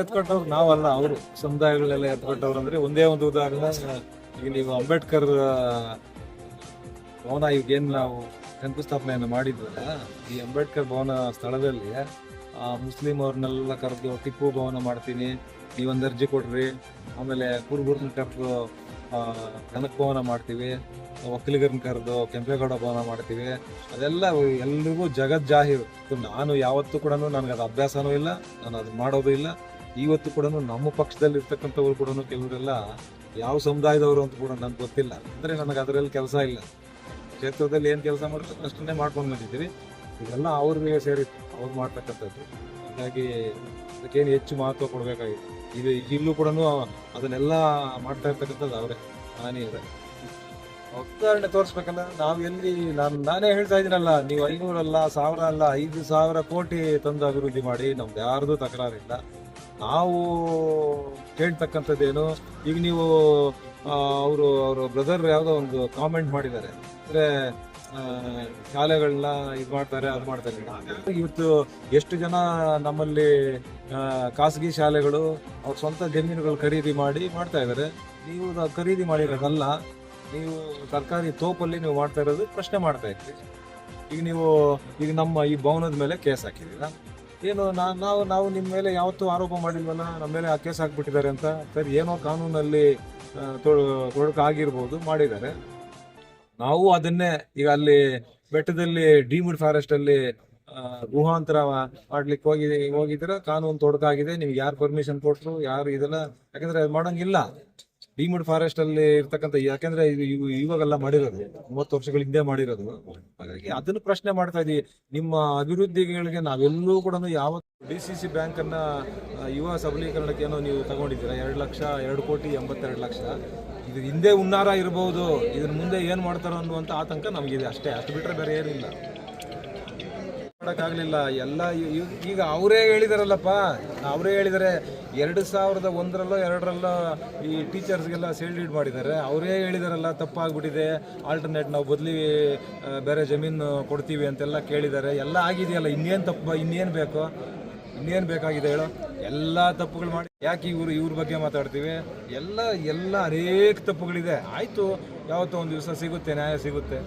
ಎತ್ಕೊಟ್ಟವ್ರು ನಾವಲ್ಲ, ಅವರು ಸಮುದಾಯಗಳೆಲ್ಲ ಎತ್ಕೊಟ್ಟವ್ರು. ಅಂದ್ರೆ ಒಂದೇ ಒಂದು ಉದಾಹರಣೆ, ಈಗ ನೀವು ಅಂಬೇಡ್ಕರ್ ಭವನ ಈಗೇನು ನಾವು ಶಂಕುಸ್ಥಾಪನೆಯನ್ನು ಮಾಡಿದ್ವಲ್ಲ, ಈ ಅಂಬೇಡ್ಕರ್ ಭವನ ಸ್ಥಳದಲ್ಲಿ ಮುಸ್ಲಿಂ ಅವ್ರನ್ನೆಲ್ಲ ಕರೆದು ಟಿಪ್ಪು ಭವನ ಮಾಡ್ತೀನಿ, ನೀವೊಂದು ಅರ್ಜಿ ಕೊಡ್ರಿ, ಆಮೇಲೆ ಕುರುಬೂರ್ನ ಕರೆದು ಕನಕ ಭವನ ಮಾಡ್ತೀವಿ, ಒಕ್ಕಲಿಗರನ್ನ ಕರೆದು ಕೆಂಪೇಗೌಡ ಭವನ ಮಾಡ್ತೀವಿ, ಅದೆಲ್ಲ ಎಲ್ರಿಗೂ ಜಗಜ್ಜಾಹೀರು. ನಾನು ಯಾವತ್ತೂ ಕೂಡ ನನಗೆ ಅದು ಅಭ್ಯಾಸನೂ ಇಲ್ಲ, ನಾನು ಅದು ಮಾಡೋದು ಇಲ್ಲ. ಇವತ್ತು ಕೂಡ ನಮ್ಮ ಪಕ್ಷದಲ್ಲಿ ಇರ್ತಕ್ಕಂಥವ್ರು ಕೂಡ ಕೆಲವರೆಲ್ಲ ಯಾವ ಸಮುದಾಯದವರು ಅಂತ ಕೂಡ ನನಗೆ ಗೊತ್ತಿಲ್ಲ. ಅಂದರೆ ನನಗೆ ಅದರಲ್ಲಿ ಕೆಲಸ ಇಲ್ಲ. ಕ್ಷೇತ್ರದಲ್ಲಿ ಏನು ಕೆಲಸ ಮಾಡ್ತಾರೆ ಅಷ್ಟನ್ನೇ ಮಾಡ್ಕೊಂಡು ಬಂದಿದ್ದೀವಿ. ಇದೆಲ್ಲ ಅವ್ರಿಗೆ ಸೇರಿತ್ತು, ಅವ್ರು ಮಾಡ್ತಕ್ಕಂಥದ್ದು. ಹಾಗಾಗಿ ಅದಕ್ಕೇನು ಹೆಚ್ಚು ಮಹತ್ವ ಕೊಡಬೇಕಾಗಿತ್ತು. ಇದು ಇಲ್ಲೂ ಕೂಡ ಅದನ್ನೆಲ್ಲ ಮಾಡ್ತಾ ಇರ್ತಕ್ಕಂಥದ್ದು ಅವರೇ, ನಾನೇ ಉದಾಹರಣೆ ತೋರಿಸ್ಬೇಕಲ್ಲ. ನಾವು ಎಲ್ಲಿ ನಾನೇ ಹೇಳ್ತಾ ಇದ್ದೀನಲ್ಲ, ನೀವು 500 ಅಲ್ಲ, 1000 ಅಲ್ಲ, 5,000 ಕೋಟಿ ತಂದು ಅಭಿವೃದ್ಧಿ ಮಾಡಿ, ನಮ್ದು ಯಾರ್ದು ತಕರಾರಿಲ್ಲ. ನಾವು ಕೇಳ್ತಕ್ಕಂಥದ್ದೇನು, ಈಗ ನೀವು ಅವರು ಬ್ರದರ್ ಯಾವುದೋ ಒಂದು ಕಾಮೆಂಟ್ ಮಾಡಿದ್ದಾರೆ, ಅಂದರೆ ಶಾಲೆಗಳನ್ನ ಇದು ಮಾಡ್ತಾರೆ, ಅದು ಮಾಡ್ತಾರೆ. ಇವತ್ತು ಎಷ್ಟು ಜನ ನಮ್ಮಲ್ಲಿ ಖಾಸಗಿ ಶಾಲೆಗಳು ಅವ್ರ ಸ್ವಂತ ಜಮೀನುಗಳು ಖರೀದಿ ಮಾಡಿ ಮಾಡ್ತಾ ಇದ್ದಾರೆ. ನೀವು ಖರೀದಿ ಮಾಡಿರೋದಲ್ಲ, ನೀವು ಸರ್ಕಾರಿ ತೋಪಲ್ಲಿ ನೀವು ಮಾಡ್ತಾ ಇರೋದು ಪ್ರಶ್ನೆ ಮಾಡ್ತಾ ಇದ್ರಿ. ಈಗ ನಮ್ಮ ಈ ಭವನದ ಮೇಲೆ ಕೇಸ್ ಹಾಕಿದ್ದೀರಾ. ಏನು ನಾವು ನಿಮ್ಮ ಮೇಲೆ ಯಾವತ್ತೂ ಆರೋಪ ಮಾಡಿಲ್ವಲ್ಲ, ನಮ್ಮ ಮೇಲೆ ಆ ಕೇಸ್ ಹಾಕ್ಬಿಟ್ಟಿದ್ದಾರೆ ಅಂತ. ಸರಿ, ಏನೋ ಕಾನೂನಲ್ಲಿ ತೊಡಕಾಗಿರ್ಬೋದು, ಮಾಡಿದ್ದಾರೆ. ನಾವು ಅದನ್ನೇ ಈಗ ಅಲ್ಲಿ ಬೆಟ್ಟದಲ್ಲಿ ಡೀಮ್ಡ್ ಫಾರೆಸ್ಟ್ ಅಲ್ಲಿ ಗುಹಾಂತರ ಮಾಡ್ಲಿಕ್ಕೆ ಹೋಗಿದ್ದೀರ, ಕಾನೂನು ತೊಡಕಾಗಿದೆ. ನಿಮ್ಗೆ ಯಾರು ಪರ್ಮಿಷನ್ ಕೊಟ್ಟರು, ಯಾರು ಇದೆಲ್ಲ, ಯಾಕಂದ್ರೆ ಅದು ಮಾಡೋಂಗಿಲ್ಲ. ಡೀಮ್ಡ್ ಫಾರೆಸ್ಟ್ ಅಲ್ಲಿ ಇರ್ತಕ್ಕಂಥ, ಯಾಕಂದ್ರೆ ಇವಾಗೆಲ್ಲ ಮಾಡಿರೋದು 30 ವರ್ಷಗಳ ಹಿಂದೆ ಮಾಡಿರೋದು. ಹಾಗಾಗಿ ಅದನ್ನು ಪ್ರಶ್ನೆ ಮಾಡ್ತಾ ಇದೀವಿ. ನಿಮ್ಮ ಅಭಿವೃದ್ಧಿಗಳಿಗೆ ನಾವೆಲ್ಲೂ ಕೂಡ ಯಾವತ್ತು DCC ಬ್ಯಾಂಕ್ ಅನ್ನ ಯುವ ಸಬಲೀಕರಣಕ್ಕೆ ಏನೋ ನೀವು ತಗೊಂಡಿದ್ದೀರಾ, 2,82,82,00,000. ಇದು ಹಿಂದೆ ಹುನ್ನಾರ ಇರಬಹುದು, ಇದ್ರ ಮುಂದೆ ಏನ್ ಮಾಡ್ತಾರೋ ಅನ್ನುವಂತ ಆತಂಕ ನಮಗಿದೆ ಅಷ್ಟೇ. ಅಷ್ಟು ಬಿಟ್ರೆ ಬೇರೆ ಏನಿಲ್ಲ. ಮಾಡೋಕ್ಕಾಗಲಿಲ್ಲ ಎಲ್ಲ. ಈಗ ಅವರೇ ಹೇಳಿದಾರಲ್ಲಪ್ಪ, ಅವರೇ ಹೇಳಿದ್ದಾರೆ 2001ರಲ್ಲೋ 2ರಲ್ಲೋ ಈ ಟೀಚರ್ಸ್ಗೆಲ್ಲ ಸೇಲ್ ಡೀಡ್ ಮಾಡಿದ್ದಾರೆ. ಅವರೇ ಹೇಳಿದಾರಲ್ಲ, ತಪ್ಪಾಗ್ಬಿಟ್ಟಿದೆ, ಆಲ್ಟರ್ನೇಟ್ ನಾವು ಬದಲಿ ಬೇರೆ ಜಮೀನು ಕೊಡ್ತೀವಿ ಅಂತೆಲ್ಲ ಕೇಳಿದ್ದಾರೆ. ಎಲ್ಲ ಆಗಿದೆಯಲ್ಲ, ಇನ್ನೇನು ಬೇಕಾಗಿದೆ ಹೇಳೋ? ಎಲ್ಲ ತಪ್ಪುಗಳು ಮಾಡಿ ಯಾಕೆ ಇವ್ರ ಬಗ್ಗೆ ಮಾತಾಡ್ತೀವಿ? ಎಲ್ಲ ಅನೇಕ ತಪ್ಪುಗಳಿದೆ. ಆಯಿತು, ಯಾವತ್ತೋ ಒಂದು ದಿವಸ ಸಿಗುತ್ತೆ, ನ್ಯಾಯ ಸಿಗುತ್ತೆ.